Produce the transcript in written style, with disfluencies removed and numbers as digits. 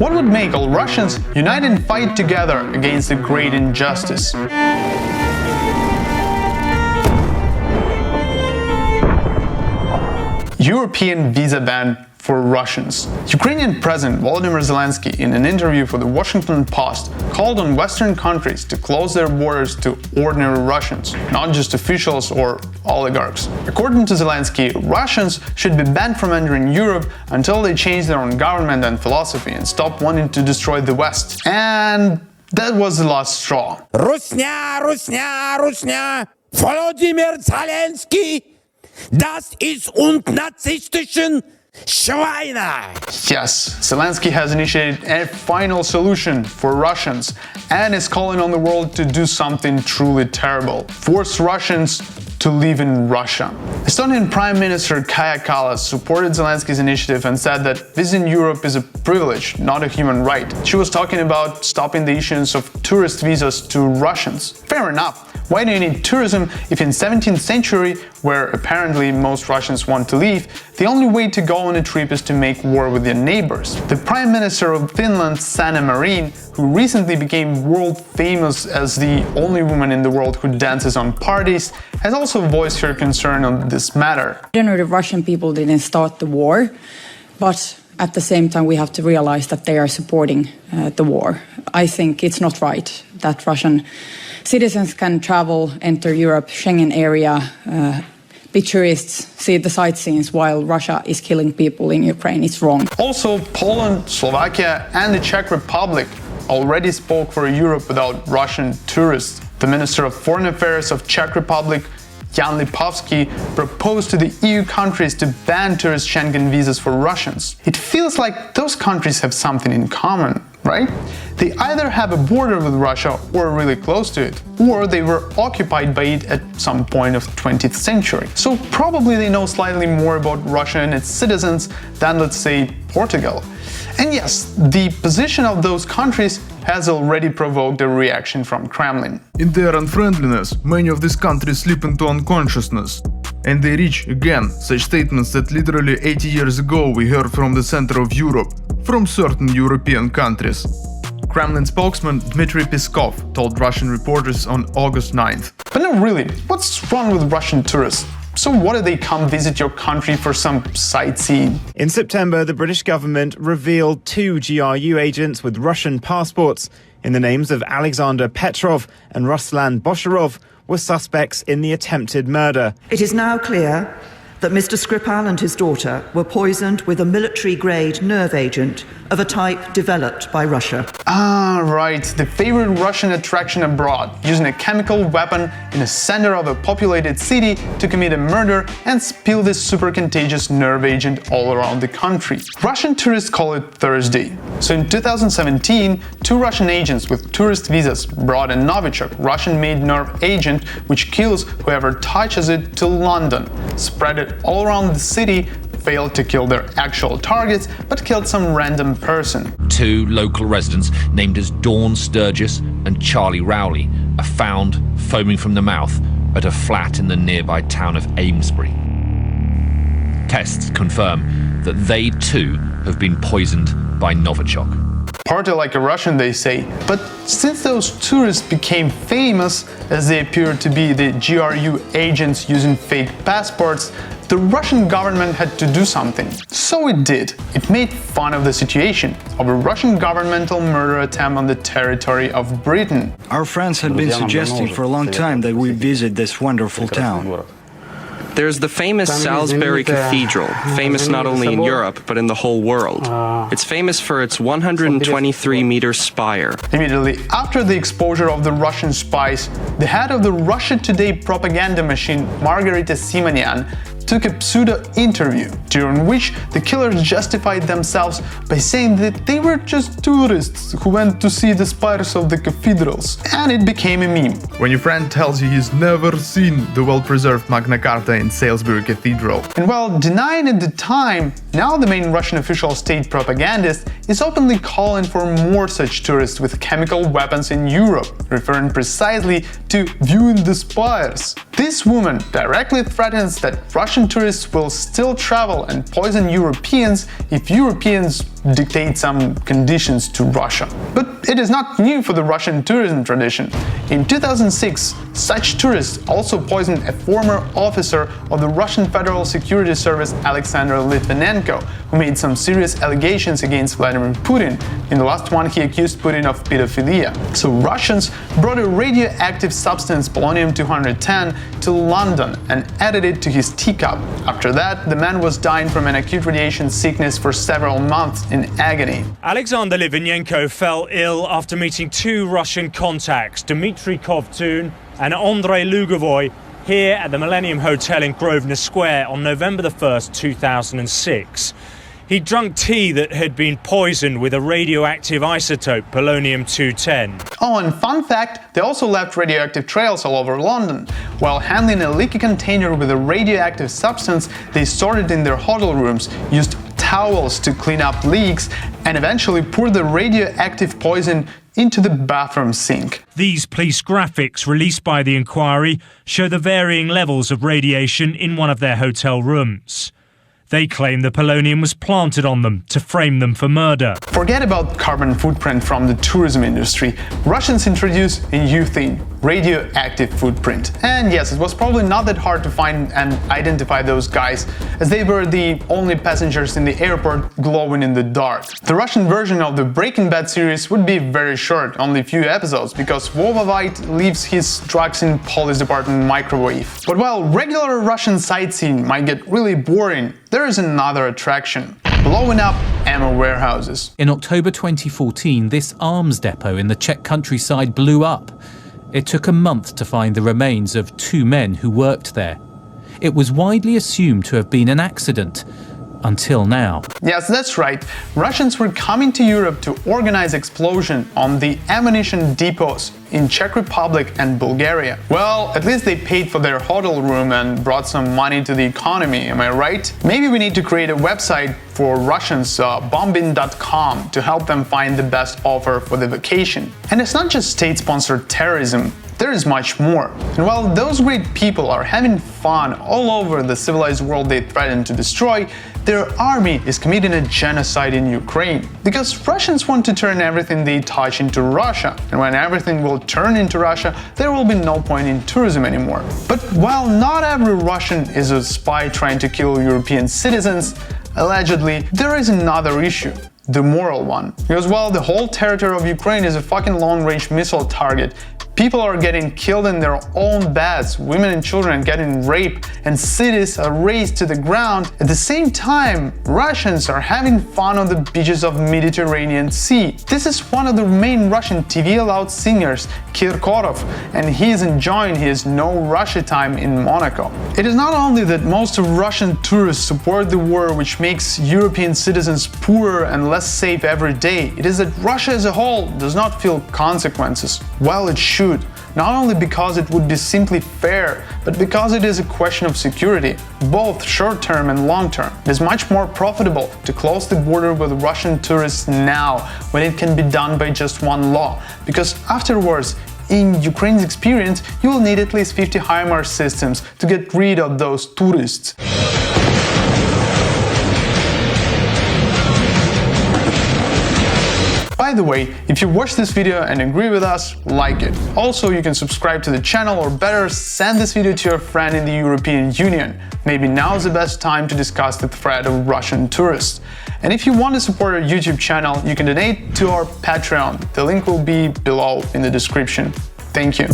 What would make all Russians unite and fight together against a great injustice? European visa ban for Russians. Ukrainian President Volodymyr Zelensky, in an interview for the Washington Post, called on Western countries to close their borders to ordinary Russians, not just officials or oligarchs. According to Zelensky, Russians should be banned from entering Europe until they change their own government and philosophy and stop wanting to destroy the West. And that was the last straw. Rusnia, Rusnia, Rusnia! Volodymyr Zelensky! Das ist narzisstischen Schweine! Yes, Zelensky has initiated a final solution for Russians and is calling on the world to do something truly terrible. Force Russians to live in Russia. Estonian Prime Minister Kaja Kallas supported Zelensky's initiative and said that visiting Europe is a privilege, not a human right. She was talking about stopping the issuance of tourist visas to Russians. Fair enough. Why do you need tourism if in 17th century, where apparently most Russians want to live, the only way to go on a trip is to make war with your neighbors? The Prime Minister of Finland, Sanna Marin, who recently became world famous as the only woman in the world who dances on parties, has also voiced her concern on this matter. The Russian people didn't start the war, but at the same time we have to realize that they are supporting the war. I think it's not right that Russian citizens can travel, enter Europe, Schengen area, be tourists, see the sightseeings while Russia is killing people in Ukraine. It's wrong. Also, Poland, Slovakia and the Czech Republic already spoke for a Europe without Russian tourists. The Minister of Foreign Affairs of Czech Republic, Jan Lipovsky, proposed to the EU countries to ban tourist Schengen visas for Russians. It feels like those countries have something in common, right? They either have a border with Russia or are really close to it, or they were occupied by it at some point of the 20th century. So probably they know slightly more about Russia and its citizens than, let's say, Portugal. And yes, the position of those countries has already provoked a reaction from Kremlin. In their unfriendliness, many of these countries slip into unconsciousness. And they reach, again, such statements that literally 80 years ago we heard from the center of Europe, from certain European countries. Kremlin spokesman Dmitry Peskov told Russian reporters on August 9th. But no, really, what's wrong with Russian tourists? So what do they come visit your country for some sightseeing? In September, the British government revealed 2 GRU agents with Russian passports in the names of Alexander Petrov and Ruslan Bosharov were suspects in the attempted murder. It is now clear that Mr. Skripal and his daughter were poisoned with a military-grade nerve agent of a type developed by Russia. Ah, right, the favorite Russian attraction abroad, using a chemical weapon in the center of a populated city to commit a murder and spill this super contagious nerve agent all around the country. Russian tourists call it Thursday. So in 2017, 2 Russian agents with tourist visas brought a Novichok, Russian-made nerve agent which kills whoever touches it to London, spread it all around the city, failed to kill their actual targets, but killed some random person. 2 local residents named as Dawn Sturgis and Charlie Rowley are found foaming from the mouth at a flat in the nearby town of Amesbury. Tests confirm that they too have been poisoned by Novichok. Party like a Russian, they say. But since those tourists became famous, as they appeared to be the GRU agents using fake passports, the Russian government had to do something. So it did. It made fun of the situation of a Russian governmental murder attempt on the territory of Britain. Our friends had been suggesting for a long time that we visit this wonderful town. There's the famous Salisbury Cathedral, famous not only in Europe, but in the whole world. It's famous for its 123-meter spire. Immediately after the exposure of the Russian spies, the head of the Russia Today propaganda machine, Margarita Simonyan, took a pseudo-interview, during which the killers justified themselves by saying that they were just tourists who went to see the spires of the cathedrals, and it became a meme. When your friend tells you he's never seen the well-preserved Magna Carta in Salisbury Cathedral. And while denying at the time, now the main Russian official state propagandist is openly calling for more such tourists with chemical weapons in Europe, referring precisely to viewing the spires. This woman directly threatens that Russian tourists will still travel and poison Europeans if Europeans dictate some conditions to Russia. But it is not new for the Russian tourism tradition. In 2006, such tourists also poisoned a former officer of the Russian Federal Security Service, Alexander Litvinenko, who made some serious allegations against Vladimir Putin. In the last one, he accused Putin of pedophilia. So Russians brought a radioactive substance, polonium-210, to London and added it to his teacup. After that, the man was dying from an acute radiation sickness for several months in agony. Alexander Litvinenko fell ill after meeting two Russian contacts, Dmitry Kovtun and Andrei Lugovoy, here at the Millennium Hotel in Grosvenor Square on November the 1st, 2006. He drank tea that had been poisoned with a radioactive isotope, polonium-210. Oh, and fun fact, they also left radioactive trails all over London. While handling a leaky container with a radioactive substance, they stored it in their hotel rooms, used towels to clean up leaks, and eventually poured the radioactive poison into the bathroom sink. These police graphics released by the inquiry show the varying levels of radiation in one of their hotel rooms. They claim the polonium was planted on them to frame them for murder. Forget about carbon footprint from the tourism industry. Russians introduced a new thing, radioactive footprint. And yes, it was probably not that hard to find and identify those guys, as they were the only passengers in the airport glowing in the dark. The Russian version of the Breaking Bad series would be very short, only a few episodes, because Vova White leaves his drugs in police department microwave. But while regular Russian sightseeing might get really boring, there is another attraction: blowing up ammo warehouses. In October 2014, this arms depot in the Czech countryside blew up. It took a month to find the remains of two men who worked there. It was widely assumed to have been an accident, until now. Yes, that's right. Russians were coming to Europe to organize explosion on the ammunition depots in Czech Republic and Bulgaria. Well, at least they paid for their hotel room and brought some money to the economy, am I right? Maybe we need to create a website for Russians, bombing.com, to help them find the best offer for the vacation. And it's not just state-sponsored terrorism. There is much more. And while those great people are having fun all over the civilized world they threaten to destroy, their army is committing a genocide in Ukraine. Because Russians want to turn everything they touch into Russia. And when everything will turn into Russia, there will be no point in tourism anymore. But while not every Russian is a spy trying to kill European citizens, allegedly, there is another issue. The moral one. Because while the whole territory of Ukraine is a fucking long-range missile target, people are getting killed in their own beds, women and children are getting raped, and cities are razed to the ground. At the same time, Russians are having fun on the beaches of Mediterranean Sea. This is one of the main Russian TV-allowed singers, Kirkorov, and he is enjoying his no Russia time in Monaco. It is not only that most of Russian tourists support the war, which makes European citizens poorer and less safe every day, it is that Russia as a whole does not feel consequences. While it should. Not only because it would be simply fair, but because it is a question of security, both short-term and long-term. It is much more profitable to close the border with Russian tourists now, when it can be done by just one law, because afterwards, in Ukraine's experience, you will need at least 50 HIMARS systems to get rid of those tourists. By the way, if you watched this video and agree with us, like it. Also, you can subscribe to the channel, or better, send this video to your friend in the European Union. Maybe now is the best time to discuss the threat of Russian tourists. And if you want to support our YouTube channel, you can donate to our Patreon. The link will be below in the description. Thank you.